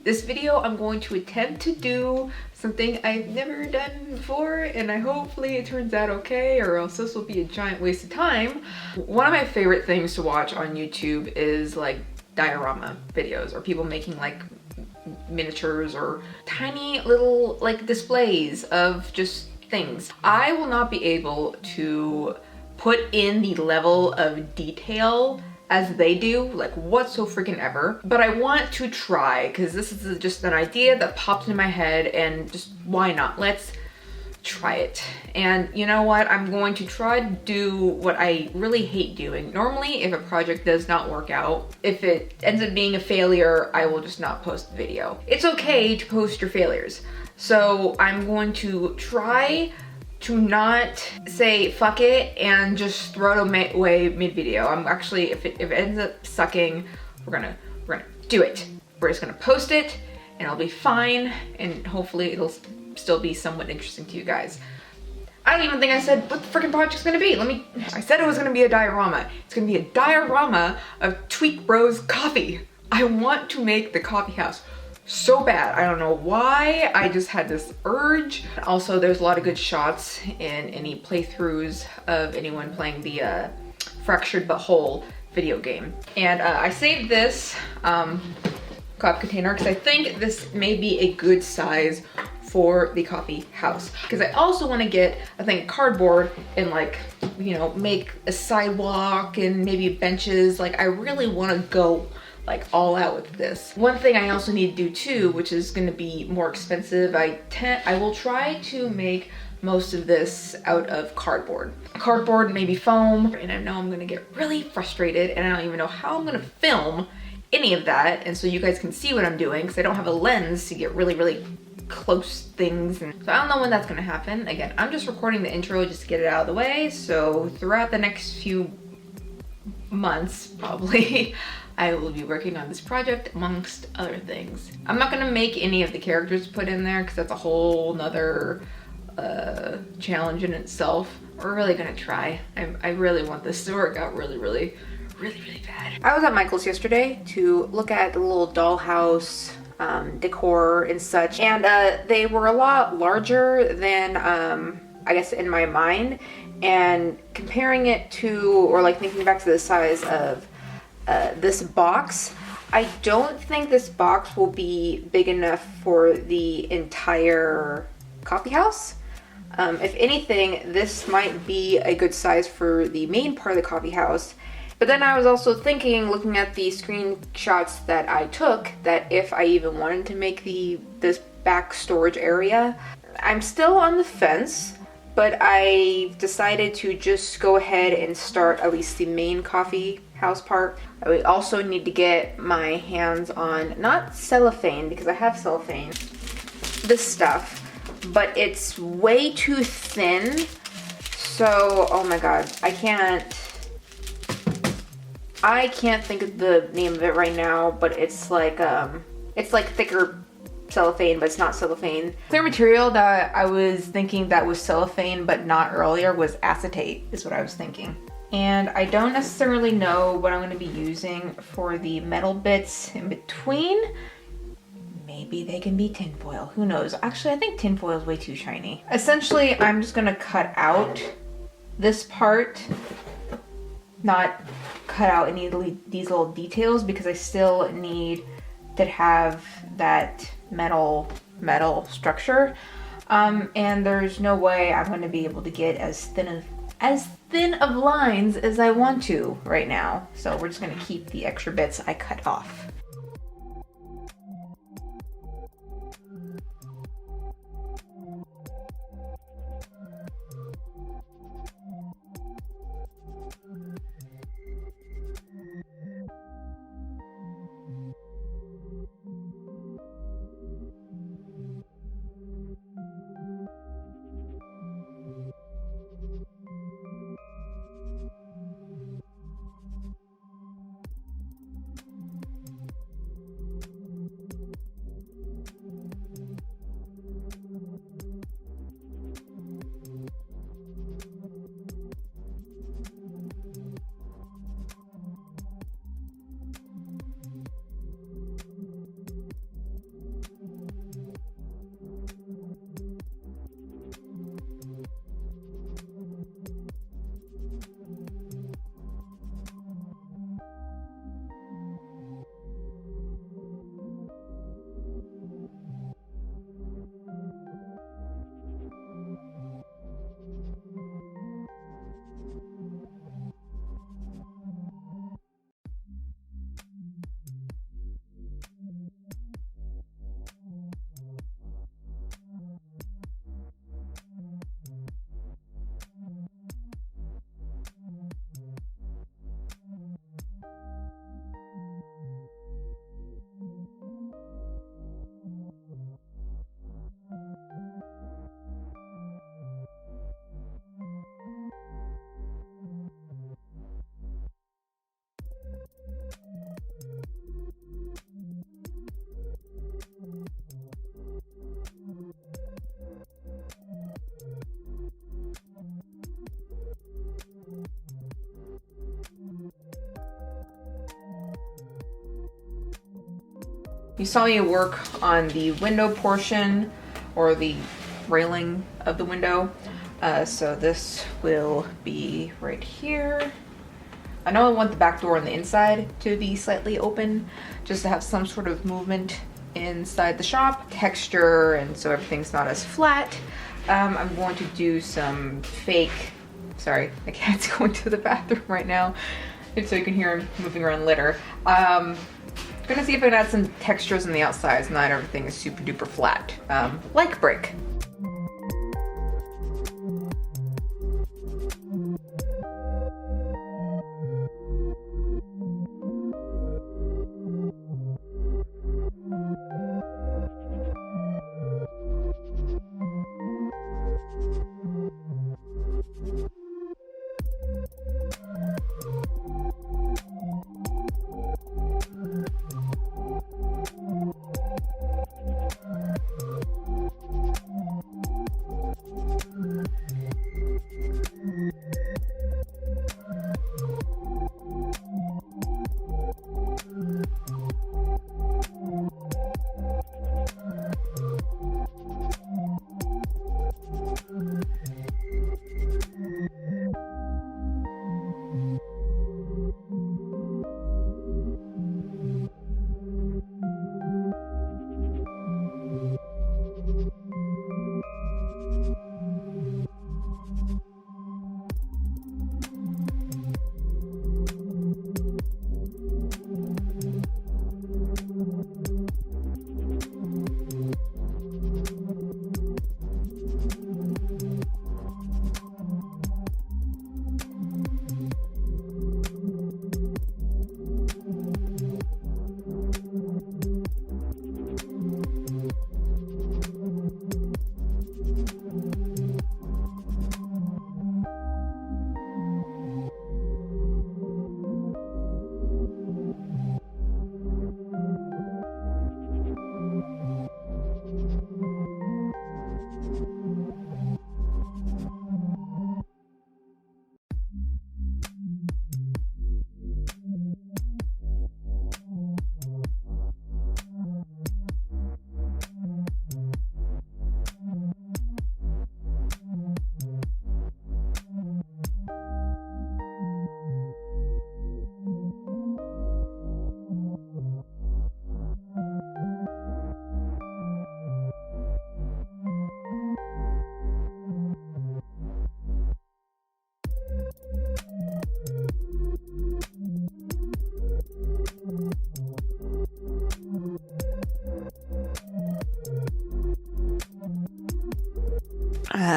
This video, I'm going to attempt to do something I've never done before, and hopefully it turns out okay, or else this will be a giant waste of time. One of my favorite things to watch on YouTube is like diorama videos, or people making like miniatures or tiny little like displays of just things. I will not be able to put in the level of detail as they do, like whatso freaking ever. But I want to try, because this is just an idea that popped in my head, and just why not? Let's try it. And you know what? I'm going to try to do what I really hate doing. Normally, if a project does not work out, if it ends up being a failure, I will just not post the video. It's okay to post your failures. So I'm going to try to not say fuck it and just throw it away mid-video. I'm actually, if it ends up sucking, we're gonna do it. We're just gonna post it and it'll be fine, and hopefully it'll still be somewhat interesting to you guys. I don't even think I said what the freaking project's gonna be. I said it was gonna be a diorama. It's gonna be a diorama of Tweek Bros Coffee. I want to make the coffee house so bad. I don't know why, I just had this urge. Also, there's a lot of good shots in any playthroughs of anyone playing the Fractured But Whole video game. And I saved this coffee container because I think this may be a good size for the coffee house. Because I also want to get, I think, cardboard and like, you know, make a sidewalk and maybe benches. Like, I really want to go like all out with this. One thing I also need to do too, which is going to be more expensive, I will try to make most of this out of cardboard, maybe foam. And I know I'm going to get really frustrated, and I don't even know how I'm going to film any of that, and so you guys can see what I'm doing, because I don't have a lens to get really close things. And so I don't know when that's going to happen. Again, I'm just recording the intro just to get it out of the way, so throughout the next few months probably I will be working on this project amongst other things. I'm not gonna make any of the characters put in there because that's a whole nother challenge in itself. We're really gonna try. I really want this to work out really bad. I was at Michael's yesterday to look at the little dollhouse decor and such, and they were a lot larger than I guess in my mind, and comparing it to, or like thinking back to the size of this box, I don't think this box will be big enough for the entire coffee house. If anything, this might be a good size for the main part of the coffee house. But then I was also thinking, looking at the screenshots that I took, that if I even wanted to make this back storage area, I'm still on the fence. But I decided to just go ahead and start at least the main coffee house part. I would also need to get my hands on, not cellophane, because I have cellophane, this stuff, but it's way too thin. So, oh my god, I can't think of the name of it right now, but it's like thicker cellophane, but it's not cellophane. Clear material that I was thinking that was cellophane but not earlier was acetate, is what I was thinking. And I don't necessarily know what I'm going to be using for the metal bits in between. Maybe they can be tinfoil, who knows? Actually, I think tinfoil is way too shiny. Essentially, I'm just going to cut out this part, not cut out any of these little details, because I still need to have that metal structure, and there's no way I'm going to be able to get as thin of lines as I want to right now, so we're just going to keep the extra bits I cut off. You saw me work on the window portion or the railing of the window. So this will be right here. I know I want the back door on the inside to be slightly open, just to have some sort of movement inside the shop, texture, and so everything's not as flat. I'm going to do some fake, sorry, my cat's going to the bathroom right now, so you can hear him moving around litter. I'm gonna see if I can add some textures on the outside so not everything is super duper flat, like brick.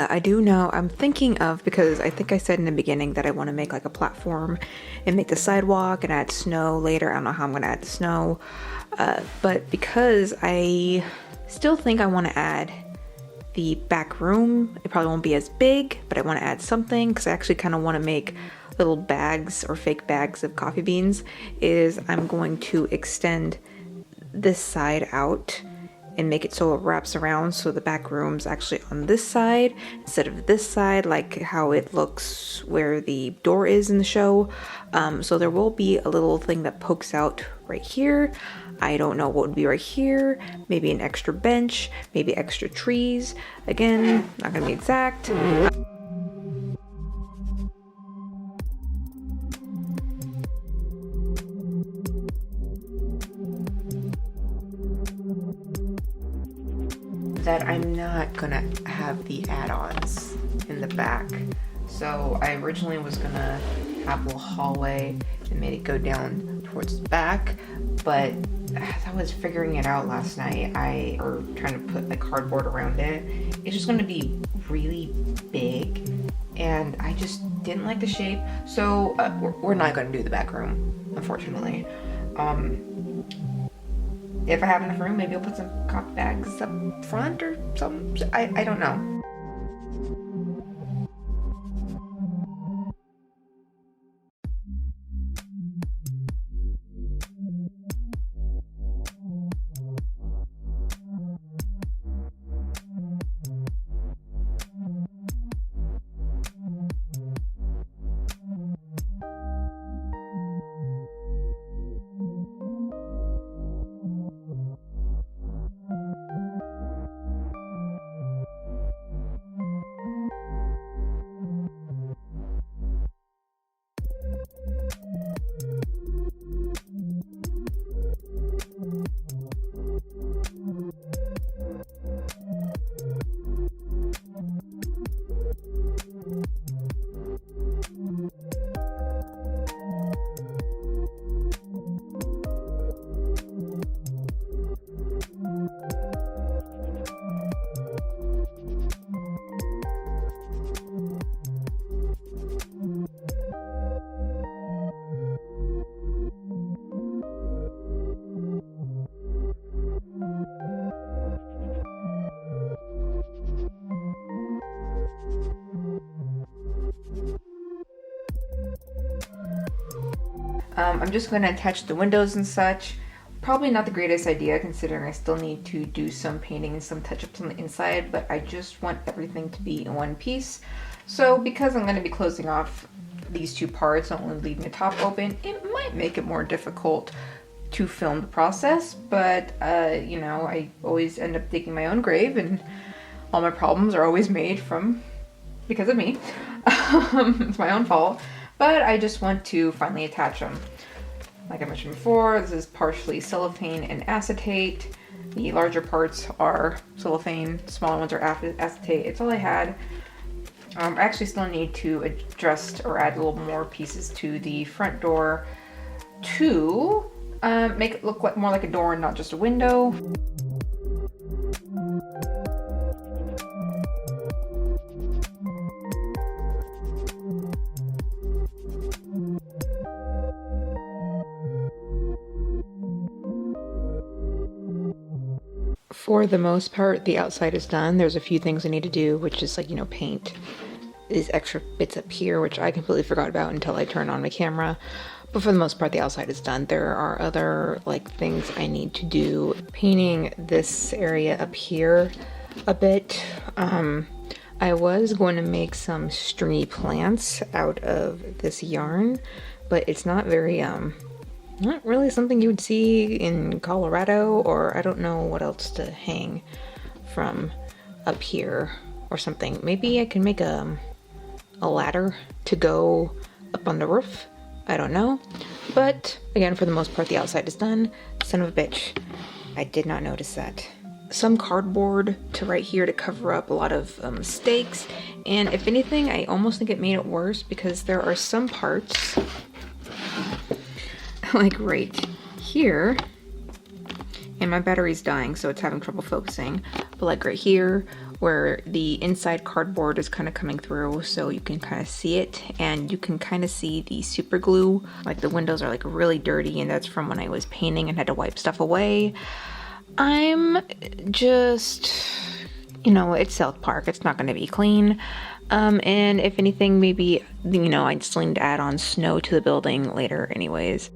I do know, I'm thinking of, because I think I said in the beginning that I want to make like a platform and make the sidewalk and add snow later. I don't know how I'm going to add the snow, but because I still think I want to add the back room, it probably won't be as big, but I want to add something because I actually kind of want to make little bags or fake bags of coffee beans. Is I'm going to extend this side out and make it so it wraps around, so the back room's actually on this side instead of this side, like how it looks where the door is in the show. So there will be a little thing that pokes out right here. I don't know what would be right here. Maybe an extra bench, maybe extra trees. Again, not gonna be exact. That I'm not gonna have the add-ons in the back. So I originally was gonna have a little hallway and made it go down towards the back, but as I was figuring it out last night, or trying to put like cardboard around it, it's just gonna be really big and I just didn't like the shape. So we're not gonna do the back room, unfortunately. If I have enough room, maybe I'll put some coffee bags up front or something. I don't know. I'm just going to attach the windows and such. Probably not the greatest idea considering I still need to do some painting and some touch-ups on the inside, but I just want everything to be in one piece. So because I'm going to be closing off these two parts, I'm only leaving the top open, it might make it more difficult to film the process, but you know, I always end up digging my own grave and all my problems are always made because of me. It's my own fault, but I just want to finally attach them. Like I mentioned before, this is partially cellophane and acetate. The larger parts are cellophane, smaller ones are acetate. It's all I had. I actually still need to adjust or add a little more pieces to the front door to make it look more like a door and not just a window. For the most part, the outside is done. There's a few things I need to do, which is like, you know, paint these extra bits up here, which I completely forgot about until I turned on my camera. But for the most part, the outside is done. There are other like things I need to do. Painting this area up here a bit. I was going to make some stringy plants out of this yarn, but it's not very, not really something you would see in Colorado, or I don't know what else to hang from up here or something. Maybe I can make a ladder to go up on the roof. I don't know. But again, for the most part, the outside is done. Son of a bitch. I did not notice that. Some cardboard to right here to cover up a lot of mistakes. And if anything, I almost think it made it worse because there are some parts like right here, and my battery's dying so it's having trouble focusing, but like right here where the inside cardboard is kind of coming through, so you can kind of see it, and you can kind of see the super glue. Like the windows are like really dirty, and that's from when I was painting and had to wipe stuff away. I'm just, you know, it's South Park, it's not going to be clean. And if anything, maybe, you know, I just need to add on snow to the building later anyways.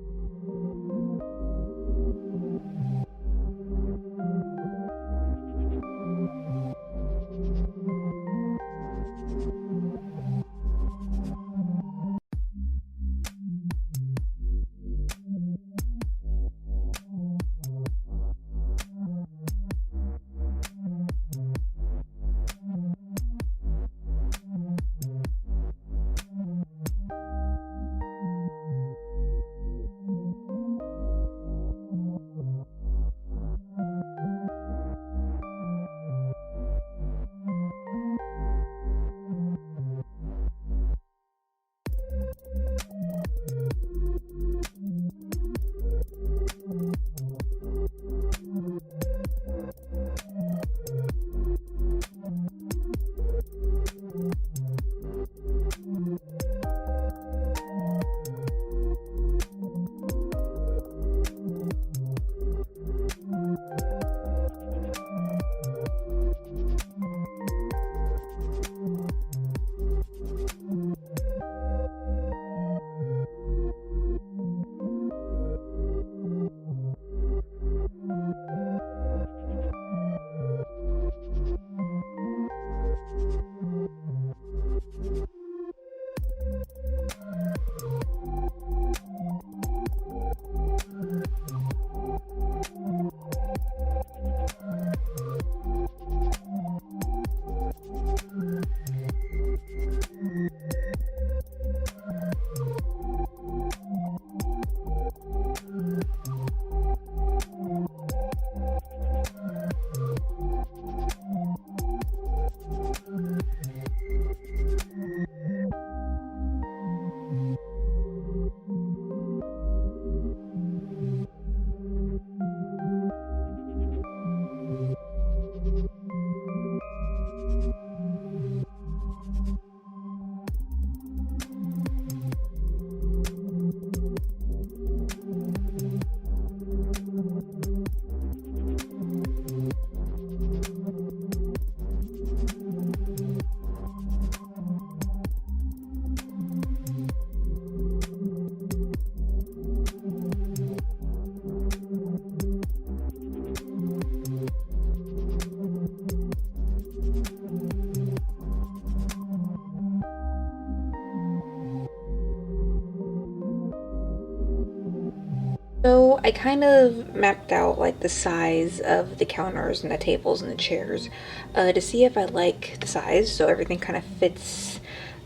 So I kind of mapped out like the size of the counters and the tables and the chairs to see if I like the size, so everything kind of fits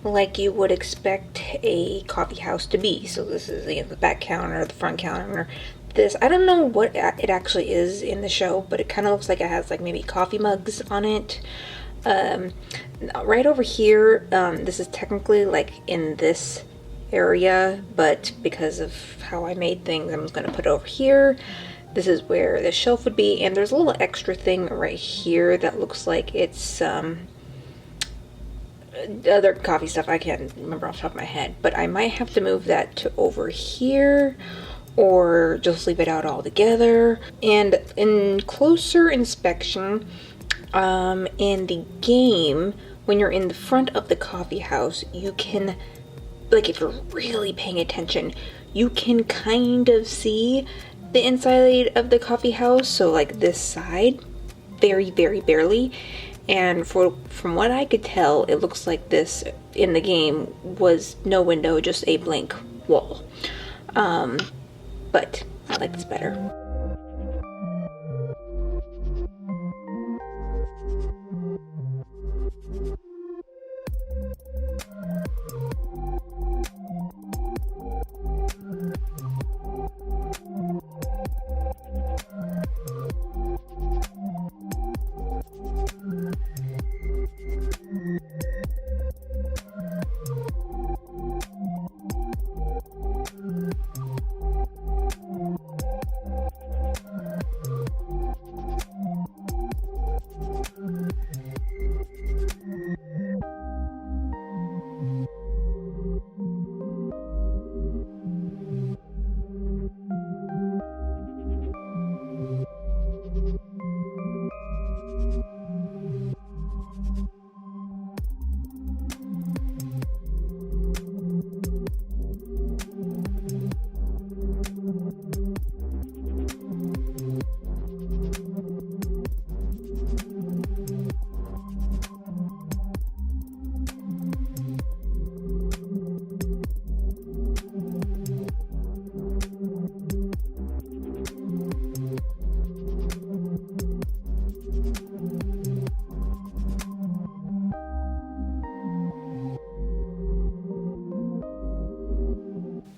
like you would expect a coffee house to be. So this is, you know, the back counter, the front counter. This, I don't know what it actually is in the show, but it kind of looks like it has like maybe coffee mugs on it. Right over here, this is technically like in this area, but because of how I made things, I'm just going to put it over here. This is where the shelf would be, and there's a little extra thing right here that looks like it's other coffee stuff. I can't remember off the top of my head, but I might have to move that to over here or just leave it out altogether. And in closer inspection, in the game, when you're in the front of the coffee house, you can, like, if you're really paying attention, you can kind of see the inside of the coffee house. So like this side, very, very barely. And from what I could tell, it looks like this in the game was no window, just a blank wall. But I like this better.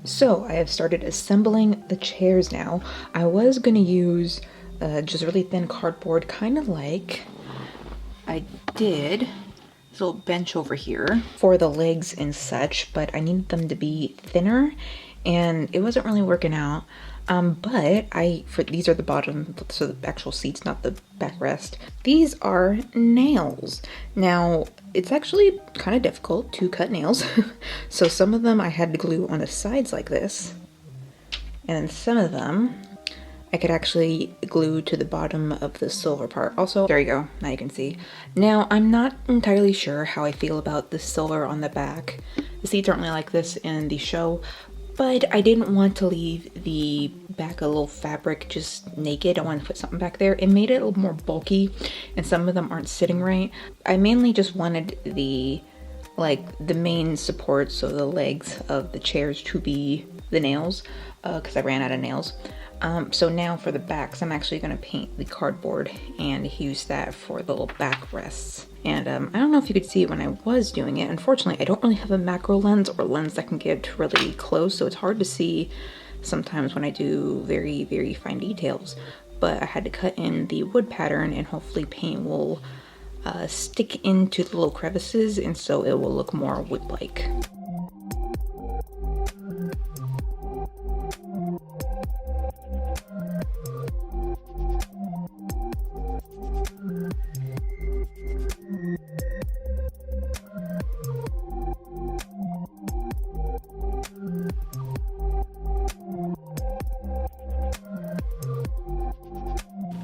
So I have started assembling the chairs now. I was gonna use just really thin cardboard, kind of like I did this little bench over here for the legs and such, but I needed them to be thinner and it wasn't really working out. But these are the bottom, so the actual seats, not the backrest. These are nails. Now, it's actually kind of difficult to cut nails. So some of them I had to glue on the sides like this. And then some of them I could actually glue to the bottom of the silver part. Also, there you go, now you can see. Now, I'm not entirely sure how I feel about the silver on the back. The seats aren't really like this in the show, but I didn't want to leave the back a little fabric just naked. I wanted to put something back there. It made it a little more bulky, and some of them aren't sitting right. I mainly just wanted the main support, so the legs of the chairs, to be the nails, because I ran out of nails. So now for the backs, I'm actually going to paint the cardboard and use that for the little back rests. And I don't know if you could see it when I was doing it. Unfortunately, I don't really have a macro lens or lens that can get really close, so it's hard to see sometimes when I do very, very fine details. But I had to cut in the wood pattern, and hopefully paint will stick into the little crevices, and so it will look more wood-like.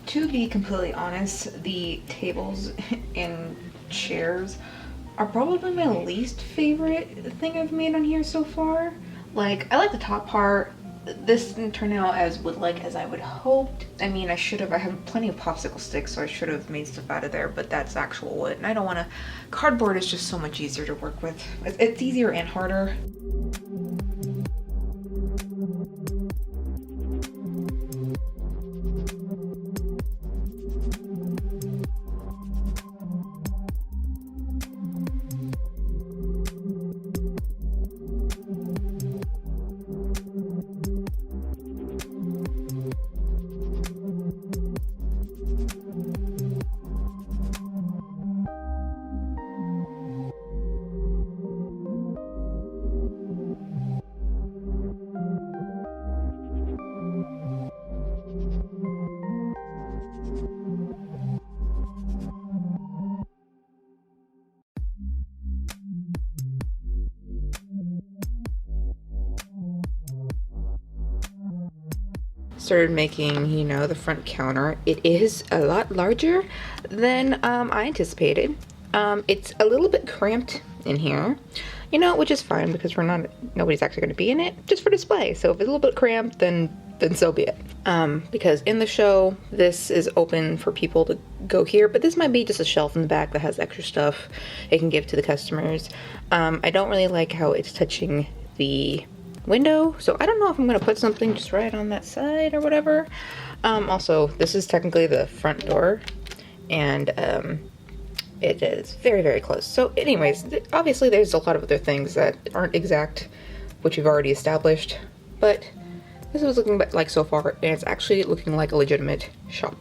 To be completely honest, the tables and chairs are probably my least favorite thing I've made on here so far. Like, I like the top part. This didn't turn out as wood-like as I would hoped. I mean, I have plenty of popsicle sticks, so I should have made stuff out of there, but that's actual wood, and I don't want to. Cardboard is just so much easier to work with. It's easier and harder. started making, you know, the front counter. It is a lot larger than I anticipated. It's a little bit cramped in here, you know, which is fine because nobody's actually going to be in it, just for display. So if it's a little bit cramped, then so be it. Because in the show, this is open for people to go here, but this might be just a shelf in the back that has extra stuff it can give to the customers. I don't really like how it's touching the window, so I don't know if I'm gonna put something just right on that side or whatever. Also, this is technically the front door, and it is very, very close. So anyways, obviously there's a lot of other things that aren't exact, which we've already established, but this is what it's looking like so far, and it's actually looking like a legitimate shop.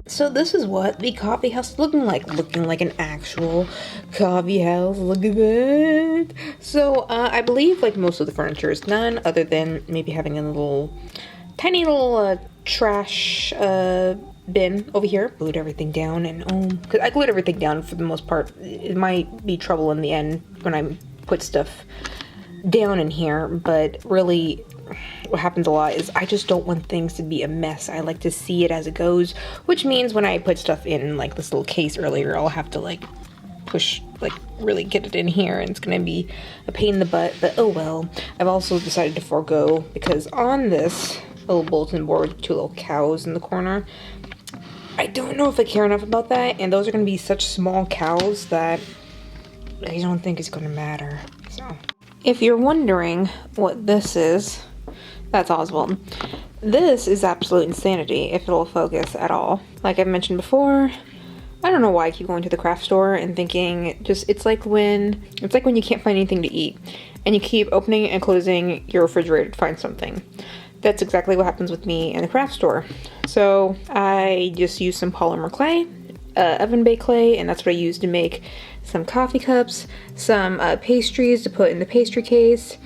So this is what the coffee house is looking like an actual coffee house. Look at that. So I believe like most of the furniture is done, other than maybe having a tiny little trash bin over here. Glued everything down, and because I glued everything down for the most part. It might be trouble in the end when I put stuff down in here, but really what happens a lot is I just don't want things to be a mess. I like to see it as it goes, which means when I put stuff in like this little case earlier, I'll have to like push, like really get it in here, and it's gonna be a pain in the butt, but oh well. I've also decided to forego, because on this little bulletin board with two little cows in the corner, I don't know if I care enough about that, and those are gonna be such small cows that I don't think it's gonna matter. So if you're wondering what this is, that's Oswald. This is absolute insanity if it'll focus at all. Like I've mentioned before, I don't know why I keep going to the craft store and thinking it's like when you can't find anything to eat and you keep opening and closing your refrigerator to find something. That's exactly what happens with me in the craft store. So I just use some polymer clay, oven baked clay, and that's what I used to make some coffee cups, some pastries to put in the pastry case,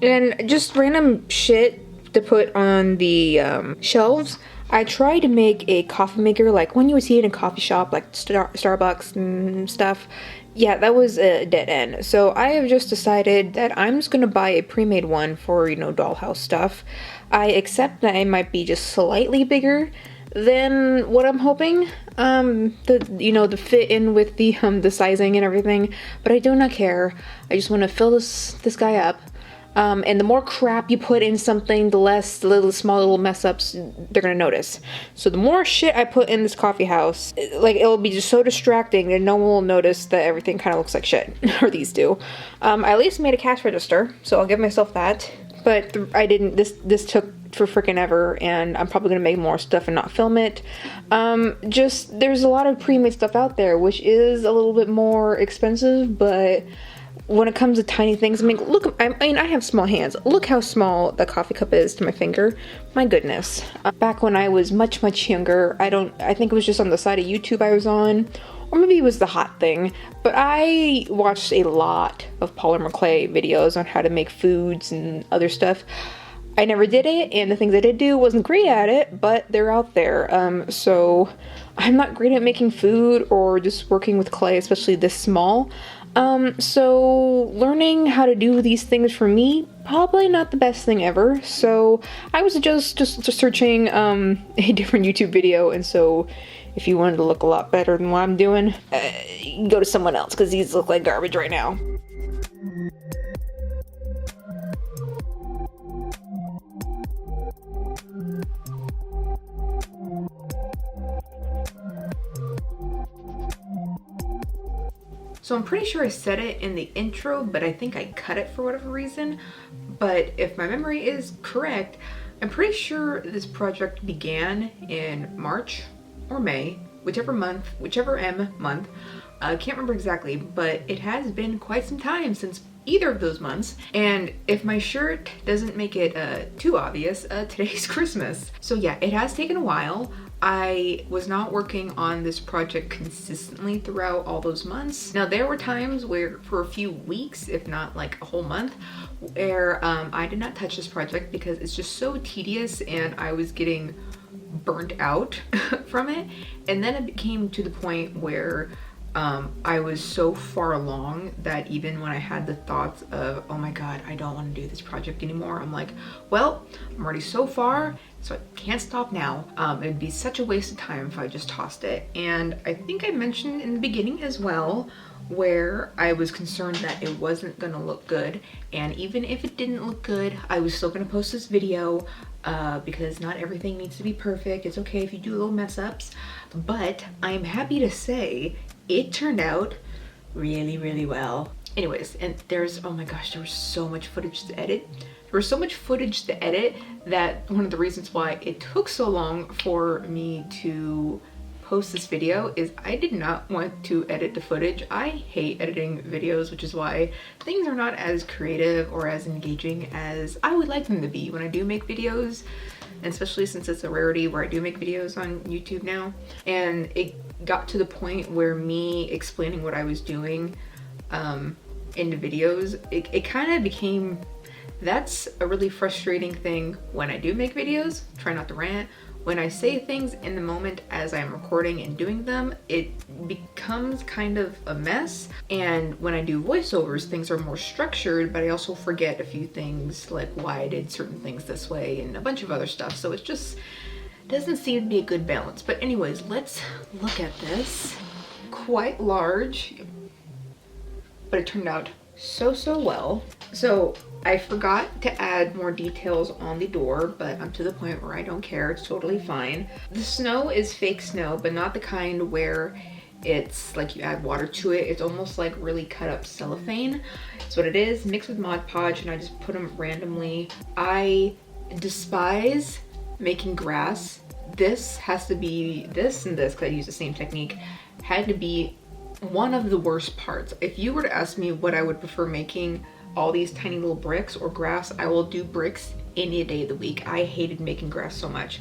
and just random shit to put on the shelves. I tried to make a coffee maker like when you would see it in a coffee shop, like Starbucks and stuff. Yeah, that was a dead end. So I have just decided that I'm just gonna buy a pre-made one for, you know, dollhouse stuff. I accept that it might be just slightly bigger than what I'm hoping, to fit in with the sizing and everything, but I do not care. I just want to fill this guy up. And the more crap you put in something, the less the small little mess ups they're gonna notice. So the more shit I put in this coffee house, like, it'll be just so distracting that no one will notice that everything kind of looks like shit. Or these do. I at least made a cash register, so I'll give myself that. But I didn't. This took for freaking ever, and I'm probably gonna make more stuff and not film it. Just there's a lot of pre-made stuff out there, which is a little bit more expensive, but when it comes to tiny things, I mean, look, I have small hands. Look how small the coffee cup is to my finger. My goodness. Back when I was much younger, I think it was just on the side of YouTube I was on, or maybe it was the hot thing, but I watched a lot of polymer clay videos on how to make foods and other stuff. I never did it, and the things I did do wasn't great at it, but they're out there. So I'm not great at making food or just working with clay, especially this small. So learning how to do these things for me, probably not the best thing ever. So I was just searching a different YouTube video, and so if you wanted to look a lot better than what I'm doing, you can go to someone else, because these look like garbage right now. So I'm pretty sure I said it in the intro, but I think I cut it for whatever reason. But if my memory is correct, I'm pretty sure this project began in March or May, whichever month, I can't remember exactly, but it has been quite some time since either of those months. And if my shirt doesn't make it too obvious, today's Christmas. So yeah, it has taken a while. I was not working on this project consistently throughout all those months. Now, there were times where for a few weeks, if not like a whole month, where I did not touch this project because it's just so tedious and I was getting burnt out from it. And then it came to the point where I was so far along that even when I had the thoughts of, oh my god, I don't want to do this project anymore, I'm like, well, I'm already so far, so I can't stop now. It'd be such a waste of time if I just tossed it. And I think I mentioned in the beginning as well, where I was concerned that it wasn't gonna look good. And even if it didn't look good, I was still gonna post this video because not everything needs to be perfect. It's okay if you do little mess ups. But I'm happy to say it turned out really well. Anyways, and oh my gosh, there was so much footage to edit. There was so much footage to edit that one of the reasons why it took so long for me to post this video is I did not want to edit the footage. I hate editing videos, which is why things are not as creative or as engaging as I would like them to be when I do make videos, and especially since it's a rarity where I do make videos on YouTube now. And it got to the point where me explaining what I was doing in the videos, it kind of became, that's a really frustrating thing when I do make videos. Try not to rant. When I say things in the moment as I'm recording and doing them, it becomes kind of a mess. And when I do voiceovers, things are more structured, but I also forget a few things, like why I did certain things this way and a bunch of other stuff. So it just doesn't seem to be a good balance. But anyways, let's look at this. Quite large, but it turned out so well. So I forgot to add more details on the door, but I'm to the point where I don't care. It's totally fine. The snow is fake snow, but not the kind where it's like you add water to it. It's almost like really cut up cellophane. That's what it is, mixed with Mod Podge, and I just put them randomly. I despise making grass. This has to be, this and this, because I use the same technique, had to be one of the worst parts. If you were to ask me what I would prefer making, all these tiny little bricks or grass, I will do bricks any day of the week. I hated making grass so much.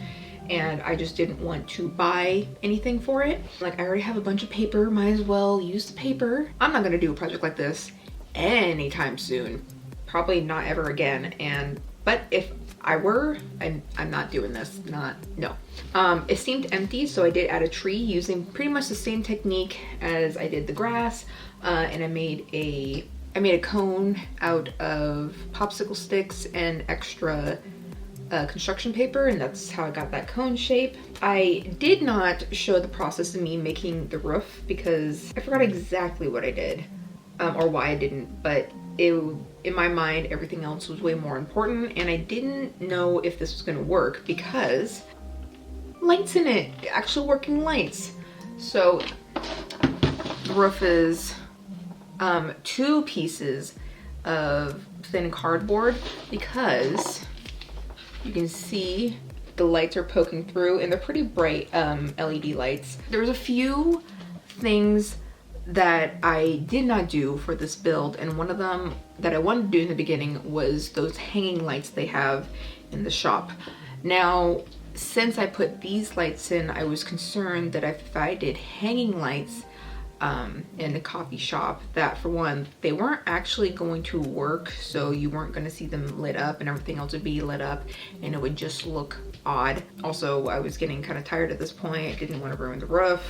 and I just didn't want to buy anything for it. Like, I already have a bunch of paper, might as well use the paper. I'm not gonna do a project like this anytime soon. Probably not ever again. But if I were, I'm not doing this, no. It seemed empty, so I did add a tree using pretty much the same technique as I did the grass, and I made a cone out of popsicle sticks and extra construction paper, and that's how I got that cone shape. I did not show the process of me making the roof because I forgot exactly what I did, or why I didn't, but in my mind, everything else was way more important, and I didn't know if this was gonna work because lights in it, actual working lights. So the roof is 2 pieces of thin cardboard because you can see the lights are poking through, and they're pretty bright LED lights. There's a few things that I did not do for this build, and one of them that I wanted to do in the beginning was those hanging lights they have in the shop. Now, since I put these lights in, I was concerned that if I did hanging lights in the coffee shop, that for one, they weren't actually going to work, so you weren't going to see them lit up and everything else would be lit up and it would just look odd. Also, I was getting kind of tired at this point. I didn't want to ruin the roof.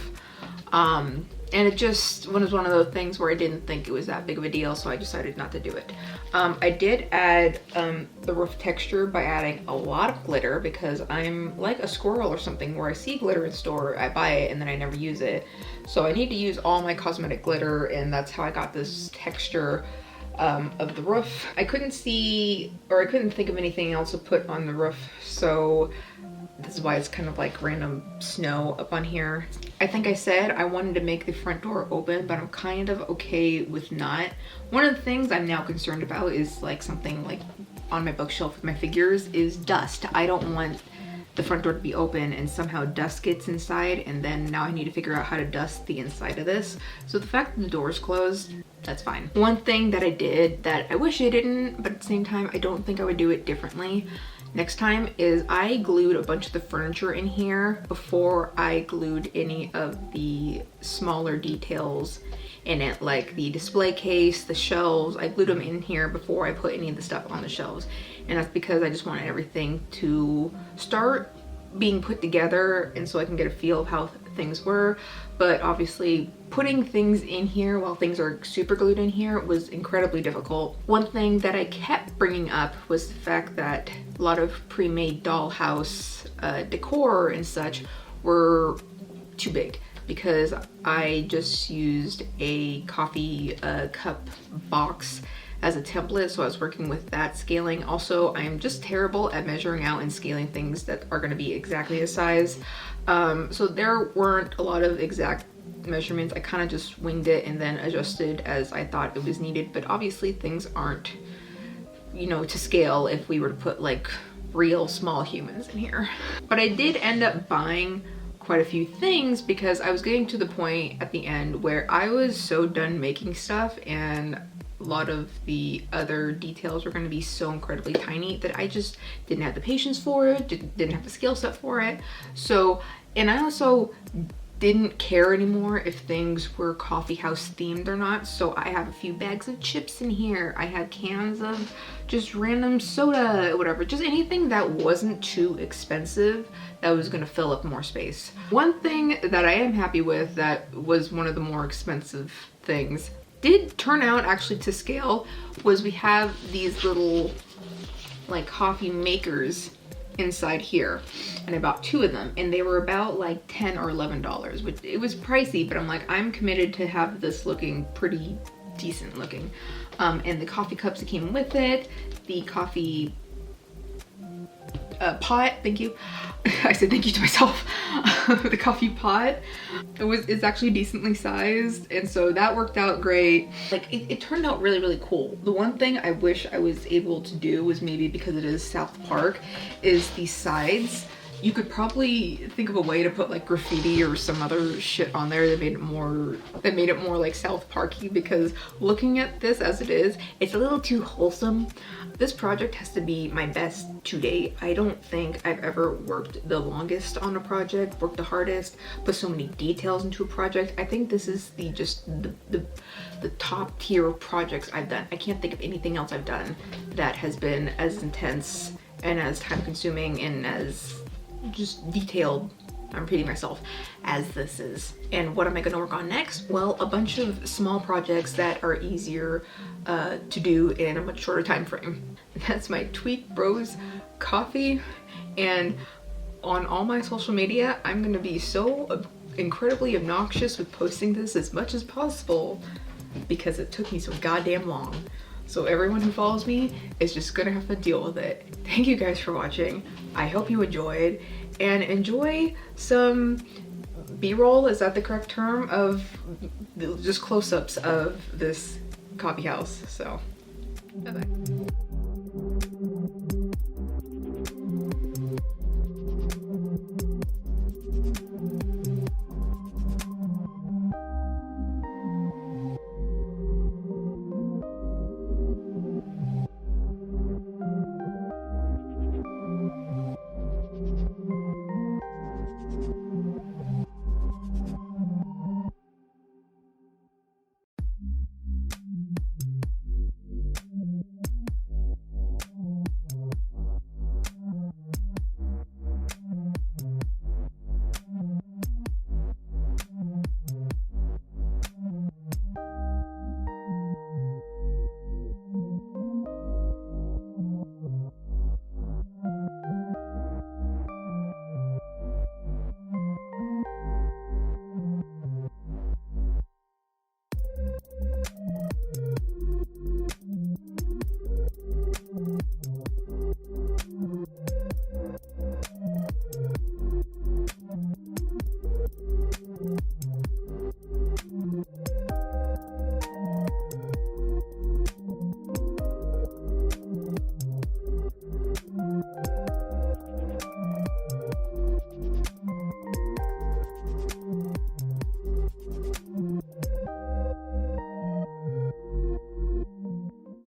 And it just was one of those things where I didn't think it was that big of a deal, so I decided not to do it. I did add the roof texture by adding a lot of glitter because I'm like a squirrel or something where I see glitter in store, I buy it, and then I never use it. So I need to use all my cosmetic glitter, and that's how I got this texture of the roof. I couldn't see, or I couldn't think of anything else to put on the roof, so this is why it's kind of like random snow up on here. I think I said I wanted to make the front door open, but I'm kind of okay with not. One of the things I'm now concerned about is like something like on my bookshelf with my figures is dust. I don't want the front door to be open and somehow dust gets inside, and then now I need to figure out how to dust the inside of this. So the fact that the door is closed, that's fine. One thing that I did that I wish I didn't, but at the same time I don't think I would do it differently next time, is I glued a bunch of the furniture in here before I glued any of the smaller details in it, like the display case, the shelves. I glued them in here before I put any of the stuff on the shelves, and that's because I just wanted everything to start being put together and so I can get a feel of how things were. But obviously putting things in here while things are super glued in here was incredibly difficult. One thing that I kept bringing up was the fact that a lot of pre-made dollhouse decor and such were too big, because I just used a coffee cup box as a template, so I was working with that scaling. Also, I am just terrible at measuring out and scaling things that are going to be exactly the size. So there weren't a lot of exact measurements. I kind of just winged it and then adjusted as I thought it was needed, but obviously things aren't, you know, to scale if we were to put like real small humans in here. But I did end up buying quite a few things because I was getting to the point at the end where I was so done making stuff, and a lot of the other details were going to be so incredibly tiny that I just didn't have the patience for it, didn't have the skill set for it. So, and I also didn't care anymore if things were coffee house themed or not. So I have a few bags of chips in here. I had cans of just random soda, whatever, just anything that wasn't too expensive that was gonna fill up more space. One thing that I am happy with that was one of the more expensive things did turn out actually to scale was we have these little like coffee makers inside here, and I bought 2 of them, and they were about like $10 or $11, which it was pricey, but I'm like, I'm committed to have this looking pretty decent looking. And the coffee cups that came with it, the coffee pot, thank you. I said thank you to myself. The coffee pot, it's actually decently sized, and so that worked out great. Like it turned out really, really cool. The one thing I wish I was able to do was, maybe because it is South Park, is the sides You could probably think of a way to put like graffiti or some other shit on there that made it more like South Parky, because looking at this as it is, it's a little too wholesome. This project has to be my best to date. I don't think I've ever worked the longest on a project, worked the hardest, put so many details into a project. I think this is the top tier of projects I've done. I can't think of anything else I've done that has been as intense and as time consuming and as just detailed, I'm repeating myself, as this is. And what am I gonna work on next? Well, a bunch of small projects that are easier to do in a much shorter time frame. That's my Tweek Bros Coffee, and on all my social media, I'm gonna be so incredibly obnoxious with posting this as much as possible because it took me so goddamn long. So everyone who follows me is just gonna have to deal with it. Thank you guys for watching. I hope you enjoyed, and enjoy some B-roll, is that the correct term, of just close-ups of this coffee house. So, bye-bye.